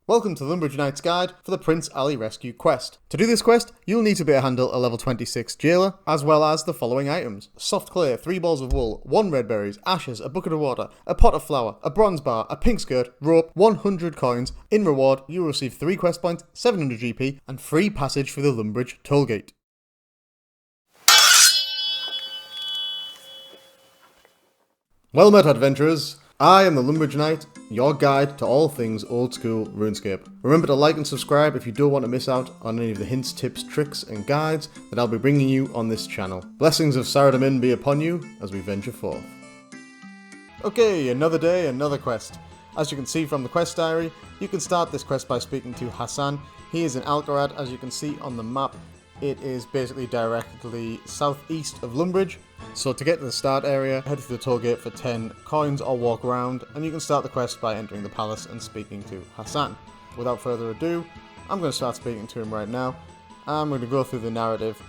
Welcome to the Lumbridge Knight's Guide for the Prince Ali Rescue quest. To do this quest, you'll need to be able to handle a level 26 jailer, as well as the following items. Soft clay, 3 balls of wool, 1 red berries, ashes, a bucket of water, a pot of flour, a bronze bar, a pink skirt, rope, 100 coins. In reward, you will receive 3 quest points, 700 GP, and free passage through the Lumbridge tollgate. Well met, adventurers. I am the Lumbridge Knight, your guide to all things old school RuneScape. Remember to like and subscribe if you don't want to miss out on any of the hints, tips, tricks and guides that I'll be bringing you on this channel. Blessings of Saradomin be upon you as we venture forth. Okay, another day, another quest. As you can see from the quest diary, you can start this quest by speaking to Hassan. He is in Alcarad, as you can see on the map. It is basically directly southeast of Lumbridge. So to get to the start area, head through the tollgate for 10 coins or walk around, and you can start the quest by entering the palace and speaking to Hassan. Without further ado, I'm going to start speaking to him right now. I'm going to go through the narrative.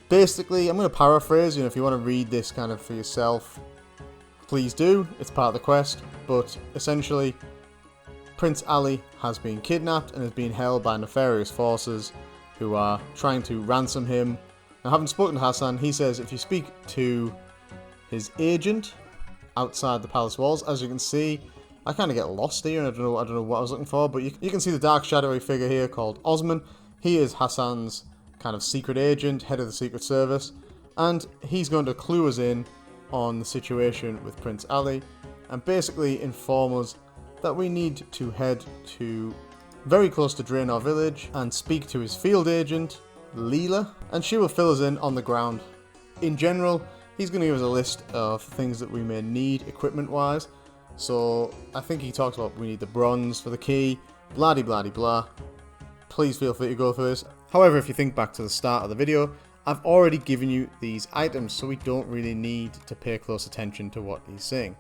Basically, I'm going to paraphrase, if you want to read this kind of for yourself, please do, it's part of the quest, but essentially, Prince Ali has been kidnapped and is being held by nefarious forces who are trying to ransom him. Now, having spoken to Hassan, he says if you speak to his agent outside the palace walls, as you can see, I kind of get lost here and I don't know what I was looking for, but you can see the dark shadowy figure here called Osman. He is Hassan's kind of secret agent, head of the Secret Service, and he's going to clue us in on the situation with Prince Ali and basically inform us that we need to head to very close to Draenor village and speak to his field agent, Leela, and she will fill us in on the ground. In general, he's going to give us a list of things that we may need equipment wise. So I think he talks about we need the bronze for the key, blah de blah de blah. Please feel free to go through this. However, if you think back to the start of the video, I've already given you these items, so we don't really need to pay close attention to what he's saying.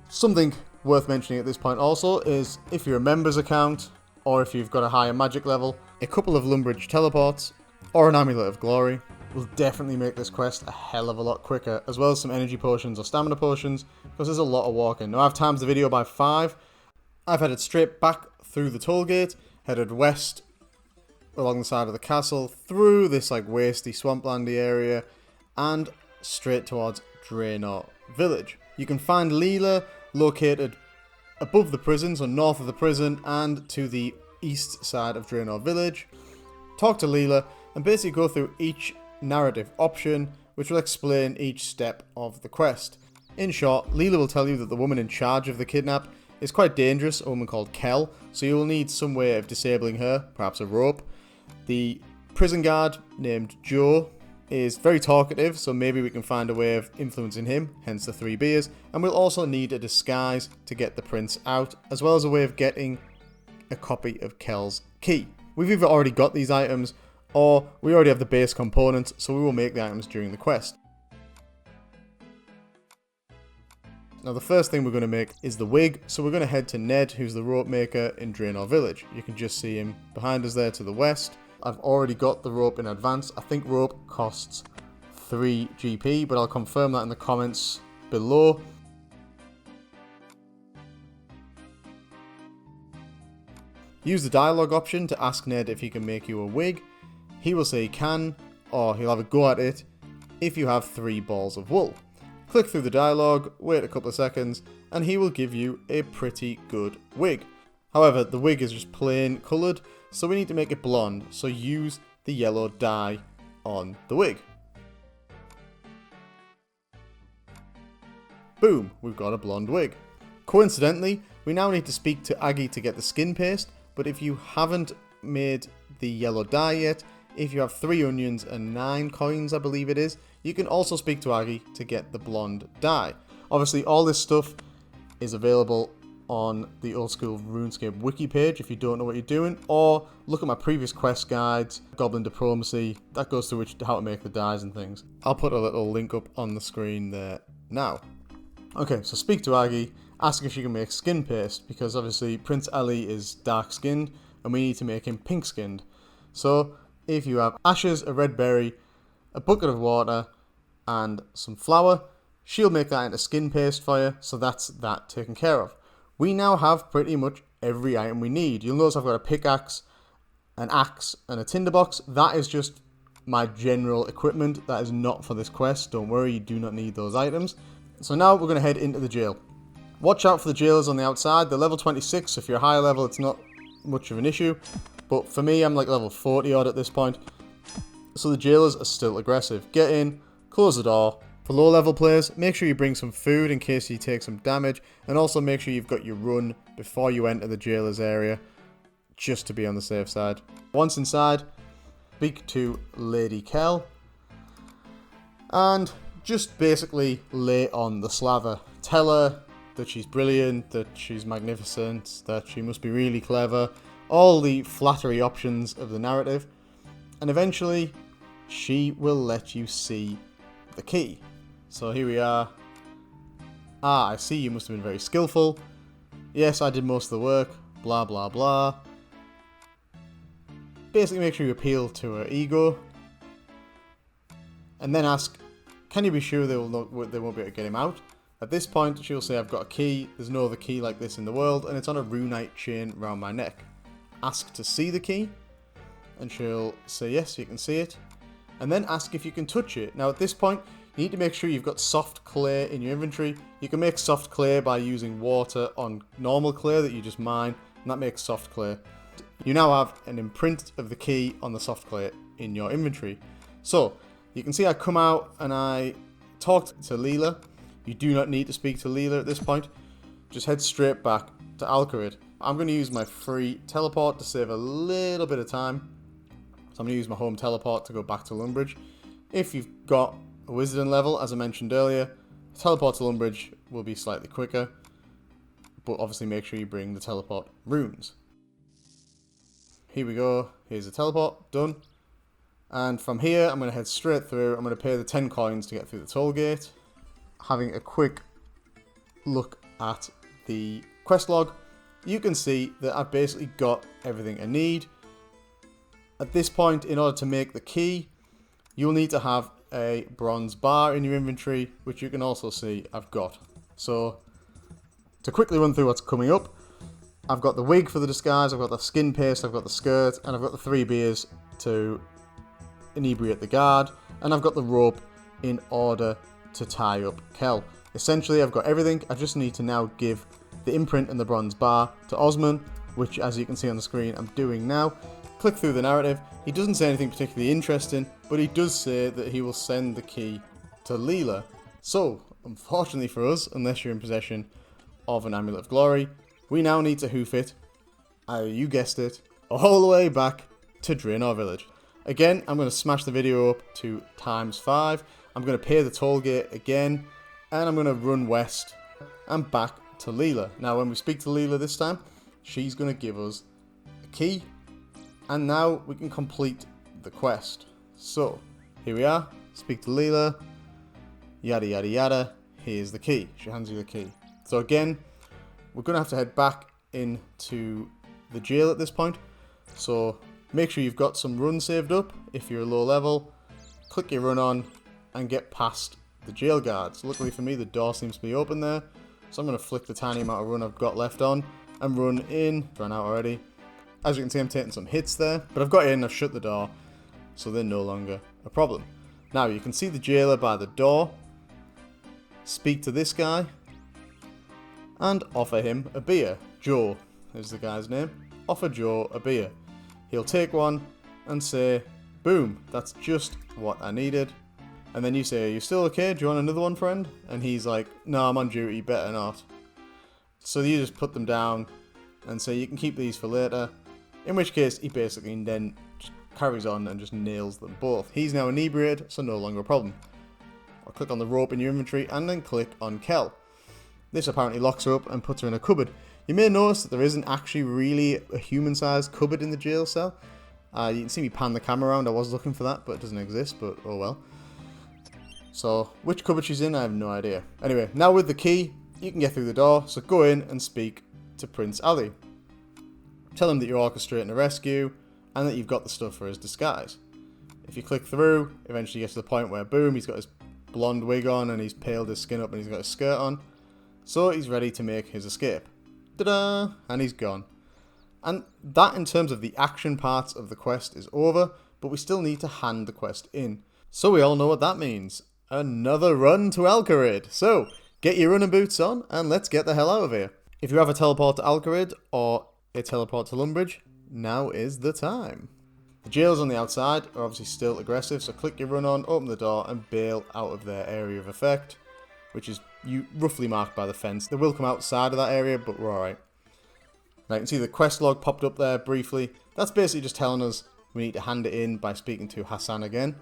Something worth mentioning at this point also is if you're a members account, or if you've got a higher magic level, a couple of Lumbridge teleports, or an Amulet of Glory will definitely make this quest a hell of a lot quicker, as well as some energy potions or stamina potions, because there's a lot of walking. Now I've timed the video by 5. I've headed straight back through the tollgate, headed west along the side of the castle, through this wasty swamplandy area, and straight towards Draenor village. You can find Leela located above the prison, so north of the prison and to the east side of Draenor village. Talk to Leela and basically go through each narrative option, which will explain each step of the quest. In short, Leela will tell you that the woman in charge of the kidnap is quite dangerous, a woman called Kel, so you will need some way of disabling her, perhaps a rope. The prison guard named Joe is very talkative, so maybe we can find a way of influencing him, hence the 3 beers, and we'll also need a disguise to get the prince out, as well as a way of getting a copy of Kel's key. We've either already got these items, or we already have the base components, so we will make the items during the quest. Now the first thing we're going to make is the wig, so we're going to head to Ned, who's the rope maker in Draenor village. You can just see him behind us there to the west. I've already got the rope in advance. I think rope costs 3 GP, but I'll confirm that in the comments below. Use the dialogue option to ask Ned if he can make you a wig. He will say he can, or he'll have a go at it if you have 3 balls of wool. Click through the dialogue, wait a couple of seconds, and he will give you a pretty good wig. However, the wig is just plain coloured, so we need to make it blonde, so use the yellow dye on the wig. Boom, we've got a blonde wig. Coincidentally, we now need to speak to Aggie to get the skin paste, but if you haven't made the yellow dye yet, if you have 3 onions and 9 coins, I believe it is, you can also speak to Aggie to get the blonde dye. Obviously, all this stuff is available on the Old School RuneScape wiki page if you don't know what you're doing, or look at my previous quest guides, Goblin Diplomacy, that goes through how to make the dyes and things. I'll put a little link up on the screen there now. Okay, so speak to Aggie, ask if she can make skin paste, because obviously Prince Ali is dark skinned and we need to make him pink skinned. So if you have ashes, a red berry, a bucket of water and some flour, she'll make that into skin paste for you, so that's that taken care of. We now have pretty much every item we need. You'll notice I've got a pickaxe, an axe, and a tinderbox. That is just my general equipment. That is not for this quest. Don't worry, you do not need those items. So now we're going to head into the jail. Watch out for the jailers on the outside. They're level 26, so if you're a higher level, it's not much of an issue. But for me, I'm like level 40 odd at this point. So the jailers are still aggressive. Get in, close the door. For low level players, make sure you bring some food in case you take some damage. And also make sure you've got your run before you enter the jailer's area, just to be on the safe side. Once inside, speak to Lady Kell. And just basically lay on the slaver. Tell her that she's brilliant, that she's magnificent, that she must be really clever. All the flattery options of the narrative. And eventually, she will let you see the key. So here we are. Ah, I see you must have been very skillful. Yes, I did most of the work. Blah, blah, blah. Basically make sure you appeal to her ego. And then ask, can you be sure they won't be able to get him out? At this point, she'll say, I've got a key. There's no other key like this in the world. And it's on a runite chain around my neck. Ask to see the key. And she'll say, yes, you can see it. And then ask if you can touch it. Now, at this point, you need to make sure you've got soft clay in your inventory. You can make soft clay by using water on normal clay that you just mine. And that makes soft clay. You now have an imprint of the key on the soft clay in your inventory. So, you can see I come out and I talked to Leela. You do not need to speak to Leela at this point. Just head straight back to Alcarid. I'm going to use my free teleport to save a little bit of time. So I'm going to use my home teleport to go back to Lumbridge. If you've got a Wizarding level, as I mentioned earlier, teleport to Lumbridge will be slightly quicker. But obviously make sure you bring the teleport runes. Here we go. Here's the teleport. Done. And from here, I'm going to head straight through. I'm going to pay the 10 coins to get through the toll gate. Having a quick look at the quest log, you can see that I've basically got everything I need. At this point, in order to make the key, you'll need to have a bronze bar in your inventory, which you can also see I've got. So, to quickly run through what's coming up, I've got the wig for the disguise, I've got the skin paste, I've got the skirt, and I've got the 3 beers to inebriate the guard, and I've got the rope in order to tie up Kell. Essentially, I've got everything. I just need to now give the imprint and the bronze bar to Osman, which, as you can see on the screen, I'm doing now. Click through the narrative. He doesn't say anything particularly interesting, but he does say that he will send the key to Leela. So, unfortunately for us, unless you're in possession of an Amulet of Glory, we now need to hoof it, you guessed it, all the way back to Draenor Village. Again, I'm going to smash the video up to ×5. I'm going to pay the toll gate again, and I'm going to run west and back to Leela. Now, when we speak to Leela this time, she's going to give us a key, and now we can complete the quest. So, here we are. Speak to Leela. Yada, yada, yada. Here's the key. She hands you the key. So again, we're going to have to head back into the jail at this point. So, make sure you've got some run saved up. If you're low level, click your run on and get past the jail guards. Luckily for me, the door seems to be open there. So I'm going to flick the tiny amount of run I've got left on and run in. Run out already. As you can see, I'm taking some hits there. But I've got in, I've shut the door. So they're no longer a problem. Now, you can see the jailer by the door. Speak to this guy. And offer him a beer. Joe is the guy's name. Offer Joe a beer. He'll take one and say, boom, that's just what I needed. And then you say, are you still okay? Do you want another one, friend? And he's like, no, I'm on duty, better not. So you just put them down and say, you can keep these for later. In which case, he basically then just carries on and just nails them both. He's now inebriated, so no longer a problem. I'll click on the rope in your inventory and then click on Kell. This apparently locks her up and puts her in a cupboard. You may notice that there isn't actually really a human-sized cupboard in the jail cell. You can see me pan the camera around. I was looking for that, but it doesn't exist, but oh well. So, which cupboard she's in, I have no idea. Anyway, now with the key, you can get through the door, so go in and speak to Prince Ali. Tell him that you're orchestrating a rescue, and that you've got the stuff for his disguise. If you click through, eventually you get to the point where, boom, he's got his blonde wig on, and he's paled his skin up, and he's got his skirt on. So he's ready to make his escape. Ta-da! And he's gone. And that, in terms of the action parts of the quest, is over, but we still need to hand the quest in. So we all know what that means. Another run to Alcarid. So, get your running boots on, and let's get the hell out of here. If you have a teleport to Alcarid, or a teleport to Lumbridge, now is the time. The jails on the outside are obviously still aggressive, so click your run on, open the door, and bail out of their area of effect, which is roughly marked by the fence. They will come outside of that area, but we're alright. Now you can see the quest log popped up there briefly. That's basically just telling us we need to hand it in by speaking to Hassan again.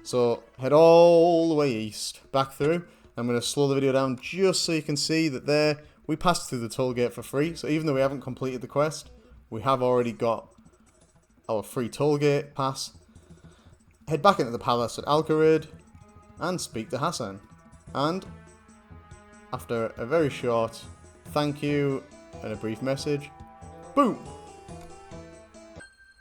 So head all the way east, back through. I'm going to slow the video down just so you can see that there we passed through the toll gate for free. So even though we haven't completed the quest, we have already got our free toll gate pass. Head back into the palace at Alcarid and speak to Hassan. And after a very short thank you and a brief message, boom!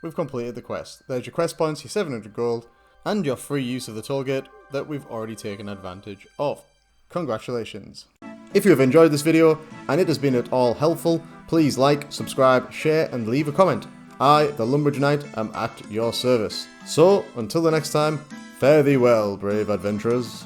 We've completed the quest. There's your quest points, your 700 gold, and your free use of the tollgate that we've already taken advantage of. Congratulations. If you have enjoyed this video and it has been at all helpful, please like, subscribe, share and leave a comment. I, the Lumbridge Knight, am at your service. So, until the next time, fare thee well, brave adventurers.